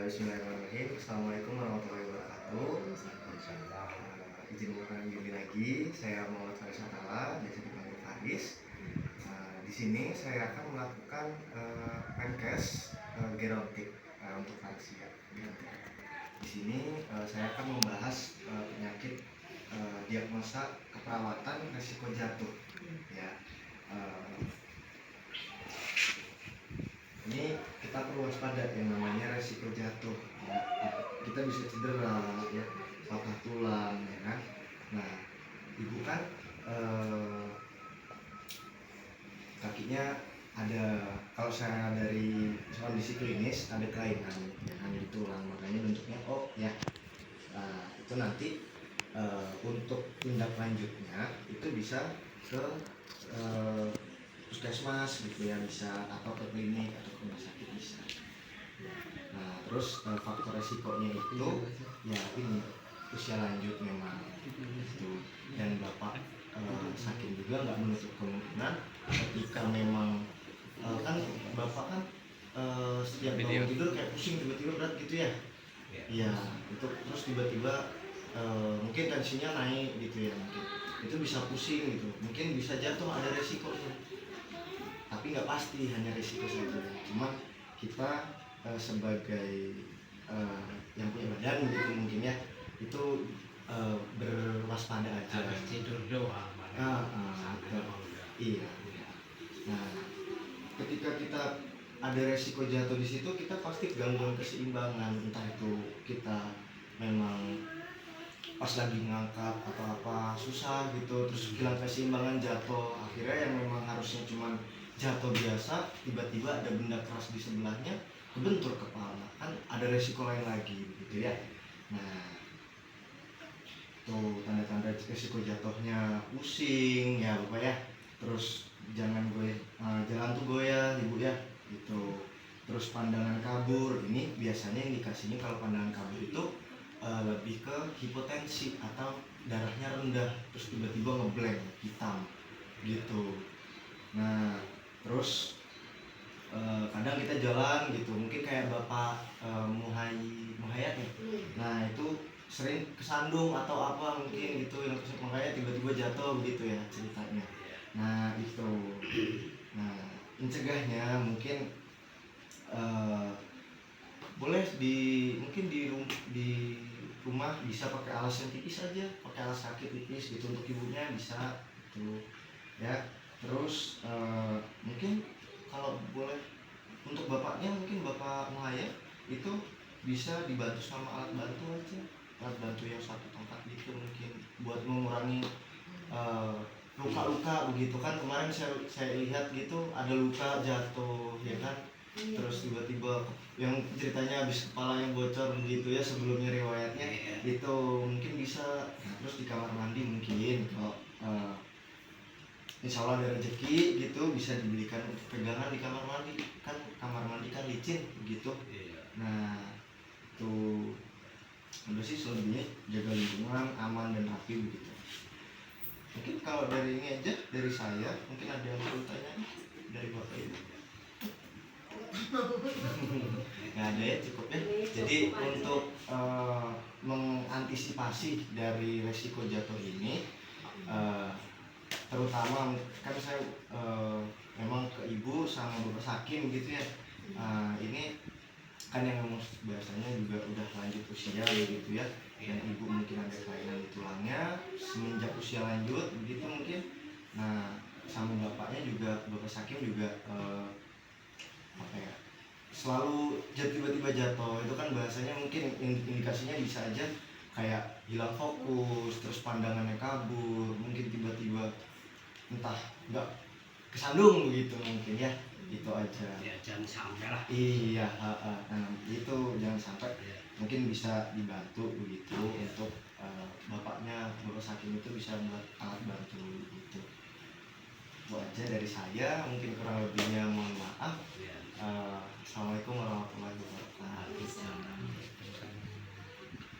Bismillahirrahmanirrahim. Assalamualaikum warahmatullahi wabarakatuh. Izin mengucapkan diri lagi. Saya Muhammad Faris Atala, biasa dipanggil Faris. Di sini saya akan melakukan Pencast gerontik untuk lansia. Di sini saya akan membahas penyakit diagnosa keperawatan risiko jatuh. Ya, ini kita perlu waspada yang namanya resiko jatuh ya. Kita bisa cedera ya, patah tulang ya kan. Nah, ibu kan kakinya ada, kalau saya dari kondisi klinis ada kelainan ya kan di tulang, makanya bentuknya ya. Itu nanti untuk tindak lanjutnya itu bisa ke puskesmas gitu ya, bisa atau ke klinik atau ke rumah sakit bisa. Nah, terus faktor resikonya itu ya ini usia lanjut memang gitu. Dan bapak sakit juga nggak menutup kemungkinan ketika memang kan bapak kan setiap bangun tidur kayak pusing tiba-tiba berat gitu ya. Iya, itu terus tiba-tiba mungkin tensinya naik gitu ya, mungkin itu bisa pusing gitu, mungkin bisa jatuh, ada resikonya. Tapi nggak pasti, hanya risiko saja. Cuma kita sebagai yang punya badan gitu mungkin ya, itu berwaspada aja. Habis tidur doang. Iya. Nah, ketika kita ada resiko jatuh di situ, kita pasti gangguan keseimbangan, entah itu kita memang pas lagi ngangkat atau apa susah gitu, terus hilang keseimbangan, jatuh, akhirnya yang memang harusnya cuman jatuh biasa, tiba-tiba ada benda keras di sebelahnya, kebentur kepala, kan ada resiko lain lagi gitu ya. Nah, tuh tanda-tanda resiko jatuhnya pusing ya Bapak ya, terus jangan jalan tuh goyah ibu ya gitu, terus pandangan kabur. Ini biasanya indikasinya kalau pandangan kabur itu lebih ke hipotensi atau darahnya rendah, terus tiba-tiba ngeblank hitam gitu. Nah, terus kadang kita jalan gitu, mungkin kayak Bapak Muhayat ya. Nah, itu sering kesandung atau apa mungkin gitu, yang makanya tiba-tiba jatuh begitu ya ceritanya. Nah, itu. Nah, mencegahnya mungkin boleh mungkin di rumah bisa pakai alas yang tipis aja, pakai alas kaki tipis gitu untuk ibunya bisa gitu ya. Terus mungkin kalau boleh untuk bapaknya, mungkin Bapak Muhaya itu bisa dibantu sama alat bantu aja, alat bantu yang satu tempat gitu, mungkin buat mengurangi luka-luka begitu kan. Kemarin saya lihat gitu ada luka jatuh ya kan, terus tiba-tiba yang ceritanya habis kepalanya bocor begitu ya sebelumnya riwayatnya itu, mungkin bisa. Nah, terus di kamar mandi mungkin kalau insya Allah ada rezeki gitu bisa dibelikan untuk pegangan di kamar mandi, kan kamar mandi kan licin begitu. Nah, tuh udah sih selebihnya jaga lingkungan aman dan rapi begitu. Mungkin kalau dari ini aja dari saya, mungkin ada yang perlu tanya dari Bapak Ibu. Nggak ada ya, cukup ya. Jadi untuk mengantisipasi dari resiko jatuh ini, terutama kan saya memang ke ibu sama bapak saking gitu ya. Ini kan yang biasanya juga udah lanjut usia gitu ya, dan ibu mungkin ada kelainan di tulangnya semenjak usia lanjut begitu mungkin. Nah, sama bapaknya juga, bapak saking juga apa ya, selalu tiba-tiba jatuh. Itu kan bahasanya mungkin indikasinya bisa aja kayak hilang fokus, terus pandangannya kabur, mungkin tiba-tiba entah nggak kesandung begitu mungkin ya. Itu aja Ya, jangan sampai lah. Iya, nah itu jangan sampai. Mungkin bisa dibantu begitu untuk bapaknya, bapak saking itu bisa buat alat bantu gitu. Itu aja dari saya, mungkin kurang lebihnya mohon maaf. Assalamualaikum warahmatullahi wabarakatuh.